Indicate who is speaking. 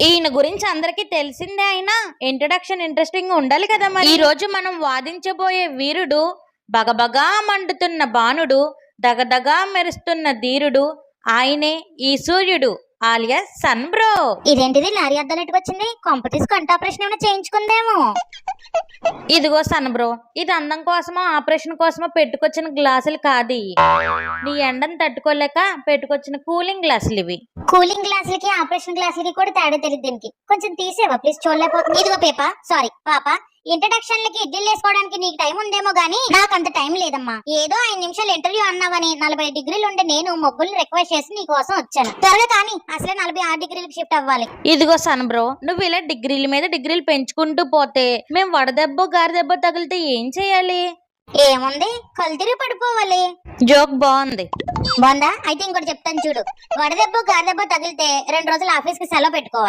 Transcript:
Speaker 1: ఈయన గురించి అందరికీ తెలిసిందే అయినా ఇంట్రడక్షన్ ఇంట్రెస్టింగ్ ఉండాలి కదా మరి. ఈ రోజు మనం వాదించబోయే వీరుడు బగబగా మండుతున్న బాణుడు, దగదగా మెరుస్తున్న ధీరుడు, ఆయనే ఈ సూర్యుడు ఆలియాస్ సన్ బ్రో.
Speaker 2: ఇదేంటిది లారీ అద్దం ఎట్టుకొచ్చింది? కాంపిటీస్ కంట ఆపరేషన్ ఏమైనా చేయించుకుందేమో.
Speaker 1: ఇదిగో సన్ బ్రో, ఇది అందం కోసమో ఆపరేషన్ కోసమో పెట్టుకొచ్చిన గ్లాసులు కాదు. నీ ఎండను తట్టుకోలేక పెట్టుకొచ్చిన కూలింగ్ గ్లాసులు ఇవి.
Speaker 2: కూలింగ్ గ్లాసులకి ఆపరేషన్ గ్లాసులకి కూడా తేడా తెలియదు దీనికి. కొంచెం తీసేవా ప్లీజ్, చూడలేకపోతుంది. ఇదిగో పాప ఇంట్రడక్షన్ లకి ఇడ్లీలు వేసుకోవడానికి నీకు టైం ఉందేమో గానీ నాకు అంత టైం లేదమ్మా. ఏదో 5 నిమిషాలు ఇంటర్వ్యూ అన్నావని 40 డిగ్రీలు ఉంటే నేను మొగ్గుల్ని రిక్వెస్ట్ చేసి నీ కోసం వచ్చాను. త్వరగా కానీ, అసలే 46 డిగ్రీలకు షిఫ్ట్ అవ్వాలి.
Speaker 1: ఇదిగో సన్ బ్రో, నువ్వు ఇలా డిగ్రీల మీద డిగ్రీలు పెంచుకుంటూ పోతే మేము వడదెబ్బ గారిదెబ్బ తగిలితే ఏం చెయ్యాలి?
Speaker 2: ఏముంది, కల్తిరి పడిపోవాలి.
Speaker 1: జోక్ బాగుంది.
Speaker 2: బాగుందా? అయితే ఇంకోటి చెప్తాను చూడు. వడదెబ్బ గారిదెబ్బ తగిలితే 2 రోజులు ఆఫీస్ కి సెలవు పెట్టుకోవాలి.